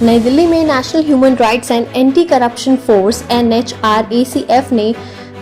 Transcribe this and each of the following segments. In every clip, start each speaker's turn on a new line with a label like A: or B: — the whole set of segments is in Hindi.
A: नई दिल्ली में national human rights and anti corruption force NHRACF ने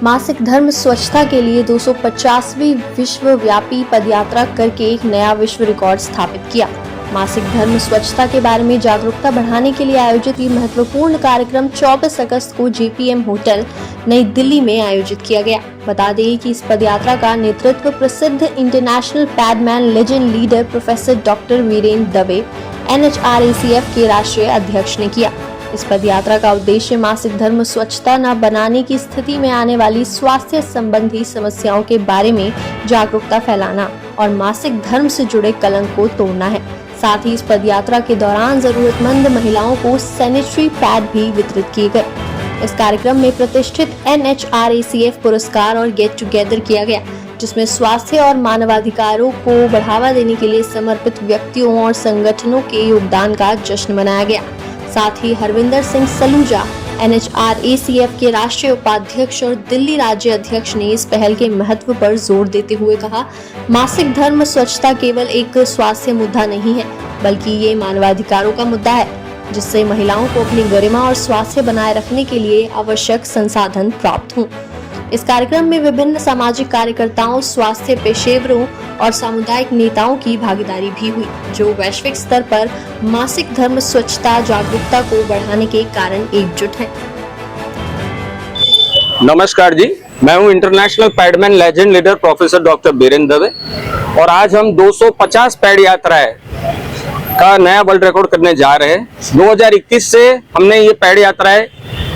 A: मासिक धर्म स्वच्छता के लिए 250वीं विश्वव्यापी पदयात्रा करके एक नया विश्व रिकॉर्ड स्थापित किया। मासिक धर्म स्वच्छता के बारे में जागरूकता बढ़ाने के लिए आयोजित ये महत्वपूर्ण कार्यक्रम 24 अगस्त को JPM होटल नई दिल्ली में आयोजित किया गया। बता दें कि इस पदयात्रा का नेतृत्व प्रसिद्ध international padman legend leader professor doctor Virendra Dave NHRACF के राष्ट्रीय अध्यक्ष ने किया। इस पदयात्रा का उद्देश्य मासिक धर्म स्वच्छता न बनाने की स्थिति में आने वाली स्वास्थ्य संबंधी समस्याओं के बारे में जागरूकता फैलाना और मासिक धर्म से जुड़े कलंक को तोड़ना है। साथ ही इस पदयात्रा के दौरान जरूरतमंद महिलाओं को सैनिटरी पैड भी वितरित किए गए। इस कार्यक्रम में प्रतिष्ठित NHRACF पुरस्कार और गेट टुगेदर किया गया, जिसमें स्वास्थ्य और मानवाधिकारों को बढ़ावा देने के लिए समर्पित व्यक्तियों और संगठनों के योगदान का जश्न मनाया गया। साथ ही हरविंदर सिंह सलूजा NHRACF के राष्ट्रीय उपाध्यक्ष और दिल्ली राज्य अध्यक्ष ने इस पहल के महत्व पर जोर देते हुए कहा, मासिक धर्म स्वच्छता केवल एक स्वास्थ्य मुद्दा नहीं है, बल्कि ये मानवाधिकारों का मुद्दा है, जिससे महिलाओं को अपनी गरिमा और स्वास्थ्य बनाए रखने के लिए आवश्यक संसाधन प्राप्त हों। इस कार्यक्रम में विभिन्न सामाजिक कार्यकर्ताओं, स्वास्थ्य पेशेवरों और सामुदायिक नेताओं की भागीदारी भी हुई, जो वैश्विक स्तर पर मासिक धर्म स्वच्छता जागरूकता को बढ़ाने के कारण एकजुट हैं।
B: नमस्कार जी, मैं हूं international padman legend leader professor doctor Virendra Dave और आज हम 250 पैड यात्राएं का नया वर्ल्ड रिकॉर्ड करने जा रहे हैं। 2021 से हमने ये पैड यात्राएं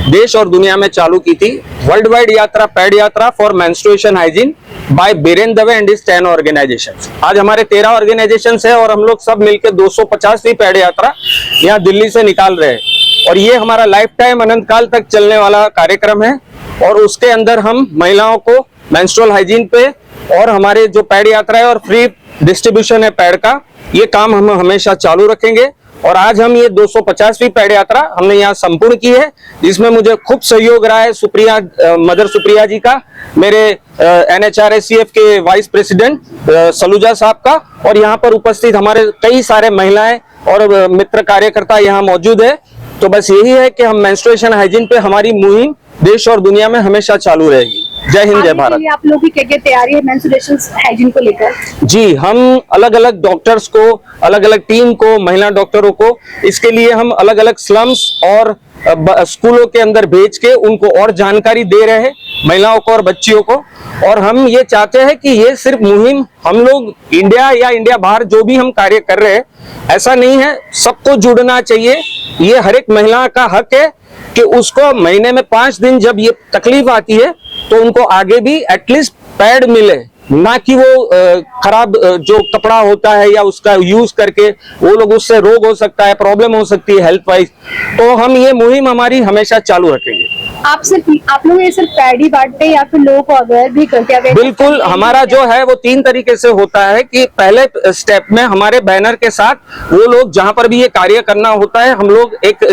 B: देश और दुनिया में चालू की थी। World wide yatra pad yatra for menstruation hygiene by Virendra Dave and his 10 organisations. आज हमारे 13 ऑर्गेनाइजेशंस है और हम लोग सब मिलकर 250वीं पैड यात्रा यहाँ दिल्ली से निकाल रहे हैं और ये हमारा लाइफ टाइम अनंत काल तक चलने वाला कार्यक्रम है और उसके अंदर हम महिलाओं को मेंस्ट्रुअल हाइजीन पे और हमारे जो पैड यात्रा है और फ्री डिस्ट्रीब्यूशन है पैड का, ये काम हम हमेशा चालू रखेंगे। और आज हम ये 250वीं पैड यात्रा हमने यहाँ संपूर्ण की है, जिसमें मुझे खूब सहयोग रहा है सुप्रिया मदर सुप्रिया जी का, मेरे NHRACF के वाइस प्रेसिडेंट सलूजा साहब का, और यहाँ पर उपस्थित हमारे कई सारे महिलाएं और मित्र कार्यकर्ता यहाँ मौजूद है। तो बस यही है कि हम मेंस्ट्रुएशन हाइजीन पे हमारी मुहिम देश और दुनिया में हमेशा चालू रहेगी। जय हिंद, जय भारत।
C: आप लोगों की क्या तैयारी है मेंस्ट्रुएशन हाइजीन को लेकर?
B: जी, हम अलग अलग डॉक्टर्स को, अलग अलग टीम को, महिला डॉक्टरों को, इसके लिए हम अलग अलग स्लम्स और स्कूलों के अंदर भेज के उनको और जानकारी दे रहे हैं, महिलाओं को और बच्चियों को। और हम ये चाहते हैं कि ये सिर्फ मुहिम हम लोग इंडिया या इंडिया बाहर जो भी हम कार्य कर रहे हैं, ऐसा नहीं है, सबको जुड़ना चाहिए। ये हर एक महिला का हक है कि उसको महीने में 5 दिन जब ये तकलीफ आती है तो उनको आगे भी एटलीस्ट पैड मिले, ना कि वो खराब जो कपड़ा होता है या उसका यूज करके वो लोग उससे रोग हो सकता है, प्रॉब्लम हो सकती है हेल्थ वाइज। तो हम ये मुहिम हमारी हमेशा चालू रखेंगे।
C: आप लोग ये सिर्फ पैड ही बांटते हैं या फिर लोगों को अवेयर भी करते हैं?
B: बिल्कुल, हमारा जो है वो 3 तरीके से होता है कि पहले स्टेप में हमारे बैनर के साथ वो लोग जहां पर भी ये कार्य करना होता है, हम लोग एक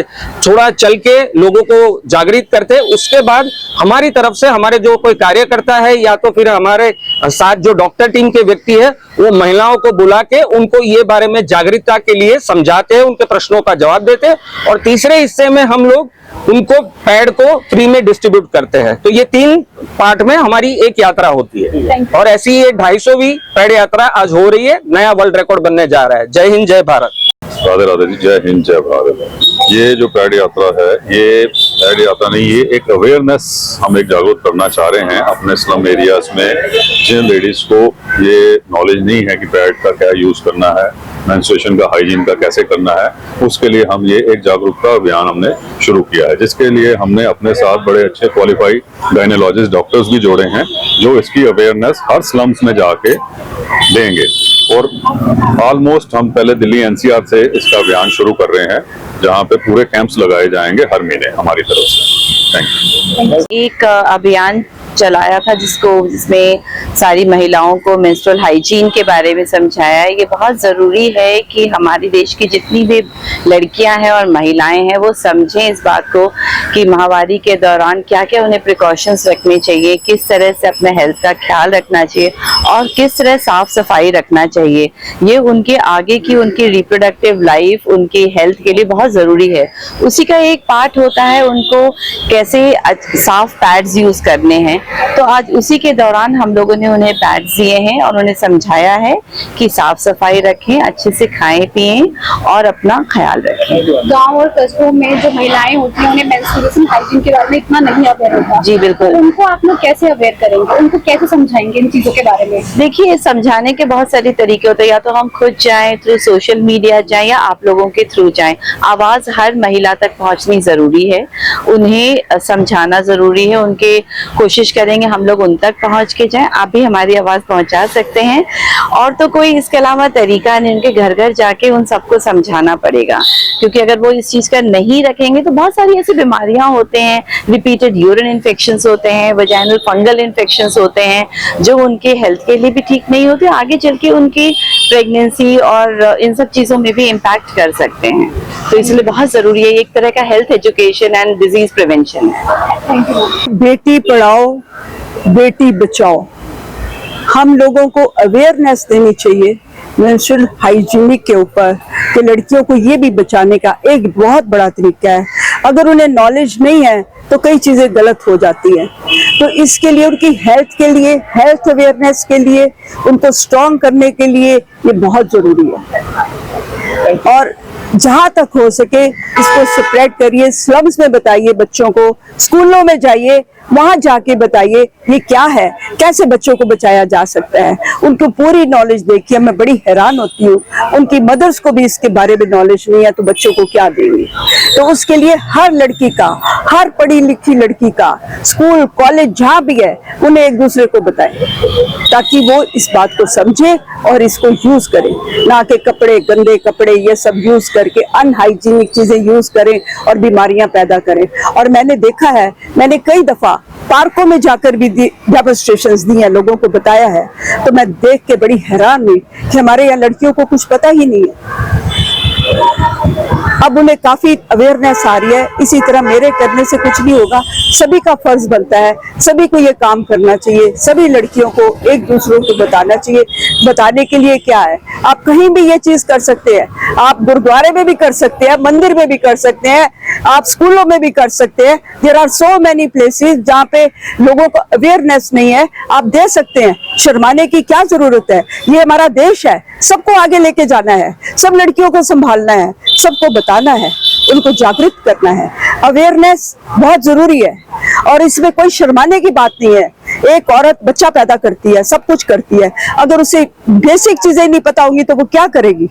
B: थोड़ा चल के लोगों को जागृत करते हैं। उसके बाद हमारी तरफ से हमारे जो कोई कार्य करता है या तो फिर हमारे साथ जो डॉक्टर टीम के व्यक्ति है, वो महिलाओं को बुला के उनको ये बारे में जागरूकता के लिए समझाते हैं, उनके प्रश्नों का जवाब देते हैं। और तीसरे हिस्से में हम लोग उनको पैड को फ्री में डिस्ट्रीब्यूट करते हैं। तो ये 3 पार्ट में हमारी एक यात्रा होती है और ऐसी ये 250वीं पैड यात्रा आज हो रही है, नया वर्ल्ड रिकॉर्ड बनने जा रहा है। जय हिंद, जय भारत।
D: राधे राधे जी, जय हिंद, जय भारत। ये जो पैड यात्रा है, ये पैड यात्रा नहीं, ये एक अवेयरनेस हम एक जागरूक करना चाह रहे हैं अपने स्लम एरियाज में। जिन लेडीज को ये नॉलेज नहीं है कि पैड का क्या यूज करना है, मेंस्ट्रुएशन का हाइजीन का कैसे करना है, उसके लिए हम ये एक जागरूकता अभियान हमने शुरू किया है, जिसके लिए हमने अपने साथ बड़े अच्छे क्वालिफाइड गायनोलॉजिस्ट डॉक्टर्स भी जोड़े हैं, जो इसकी अवेयरनेस हर स्लम्स में जाके देंगे। और ऑलमोस्ट हम पहले दिल्ली NCR से इसका अभियान शुरू कर रहे हैं, जहां पे पूरे कैंप्स लगाए जाएंगे हर महीने हमारी तरफ से। Thank you.
E: एक अभियान चलाया था जिसमें सारी महिलाओं को मेंस्ट्रुअल हाइजीन के बारे में समझाया है। ये बहुत ज़रूरी है कि हमारे देश की जितनी भी लड़कियां हैं और महिलाएं हैं वो समझें इस बात को कि महामारी के दौरान क्या क्या उन्हें प्रिकॉशंस रखने चाहिए, किस तरह से अपने हेल्थ का ख्याल रखना चाहिए और किस तरह साफ सफाई रखना चाहिए। ये उनके आगे की उनकी रिप्रोडक्टिव लाइफ, उनकी हेल्थ के लिए बहुत ज़रूरी है। उसी का एक पार्ट होता है उनको कैसे साफ पैड्स यूज़ करने हैं। तो आज उसी के दौरान हम लोगों ने उन्हें पैड्स दिए हैं और उन्हें समझाया है कि साफ सफाई रखें, अच्छे से खाएं पिएं और अपना ख्याल रखें।
C: गांव और कस्बों में जो महिलाएं होती हैं उन्हें मेंस्ट्रुएशन हाइजीन के बारे में इतना नहीं अवेयर होता।
E: जी बिल्कुल।
C: तो उनको आप लोग कैसे अवेयर करेंगे, उनको कैसे समझाएंगे इन चीजों के बारे में?
E: देखिए, समझाने के बहुत सारे तरीके होते हैं। या तो हम खुद जाएं, थ्रू सोशल मीडिया जाएं, या आप लोगों के थ्रू जाएं। आवाज हर महिला तक पहुंचनी जरूरी है, उन्हें समझाना जरूरी है। उनके कोशिश करेंगे हम लोग उन तक पहुंच के जाएं। आप भी हमारी आवाज पहुंचा सकते हैं और तो कोई इसके अलावा तरीका नहीं। उनके घर घर जाके उन सबको समझाना पड़ेगा, क्योंकि अगर वो इस चीज का नहीं रखेंगे तो बहुत सारी ऐसी बीमारियां होते हैं, रिपीटेड यूरिन इन्फेक्शंस होते हैं, वजाइनल फंगल इन्फेक्शंस होते हैं, जो उनके हेल्थ के लिए भी ठीक नहीं होते, आगे चल के उनकी प्रेगनेंसी और इन सब चीजों में भी इम्पैक्ट कर सकते हैं। तो इसलिए बहुत जरूरी है, एक तरह का health education and disease prevention है।
F: बेटी पढ़ाओ बेटी बचाओ, हम लोगों को अवेयरनेस देनी चाहिए मेंस्ट्रुअल हाइजीनिक के ऊपर कि लड़कियों को ये भी बचाने का एक बहुत बड़ा तरीका है। अगर उन्हें नॉलेज नहीं है तो कई चीजें गलत हो जाती हैं। तो इसके लिए उनकी हेल्थ के लिए, हेल्थ अवेयरनेस के लिए, उनको स्ट्रॉन्ग करने के लिए ये बहुत जरूरी है। और जहां तक हो सके इसको स्प्रेड करिए, स्लम्स में बताइए बच्चों को, स्कूलों में जाइए, वहां जाके बताइए ये क्या है, कैसे बच्चों को बचाया जा सकता है। उनको पूरी नॉलेज देखिए, मैं बड़ी हैरान होती हूँ, उनकी मदर्स को भी इसके बारे में नॉलेज नहीं है तो बच्चों को क्या देंगे। तो उसके लिए हर लड़की का, हर पढ़ी लिखी लड़की का, स्कूल कॉलेज जहाँ भी है, उन्हें एक दूसरे को बताएं ताकि वो इस बात को समझे और इसको यूज करें, ना कि कपड़े, गंदे कपड़े ये सब यूज करके अनहाइजीनिक चीजें यूज करें और बीमारियां पैदा करें। और मैंने देखा है, मैंने कई दफा पार्कों में जाकर भी डेमोन्स्ट्रेशंस दी हैं, लोगों को बताया है, तो मैं देख के बड़ी हैरान हुई कि हमारे यहाँ लड़कियों को कुछ पता ही नहीं है। अब उन्हें काफी अवेयरनेस आ रही है। इसी तरह मेरे करने से कुछ नहीं होगा, सभी का फर्ज बनता है, सभी को ये काम करना चाहिए, सभी लड़कियों को एक दूसरों को बताना चाहिए। बताने के लिए क्या है, आप कहीं भी ये चीज कर सकते हैं, आप गुरुद्वारे में भी कर सकते हैं, मंदिर में भी कर सकते हैं, आप स्कूलों में भी कर सकते हैं। There are so many places जहाँ पे लोगों को अवेयरनेस नहीं है, आप दे सकते हैं। शर्माने की क्या जरूरत है, ये हमारा देश है, सबको आगे लेके जाना है, सब लड़कियों को संभालना है, सबको बताना है, उनको जागृत करना है। अवेयरनेस बहुत जरूरी है और इसमें कोई शर्माने की बात नहीं है। एक औरत बच्चा पैदा करती है, सब कुछ करती है, अगर उसे बेसिक चीजें नहीं पता होंगी तो वो क्या करेगी,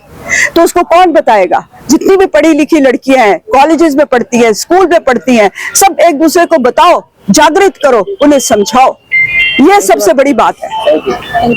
F: तो उसको कौन बताएगा। जितनी भी पढ़ी लिखी लड़कियां हैं, कॉलेजेस में पढ़ती हैं, स्कूल में पढ़ती हैं, सब एक दूसरे को बताओ, जागृत करो, उन्हें समझाओ, ये सबसे बड़ी बात है।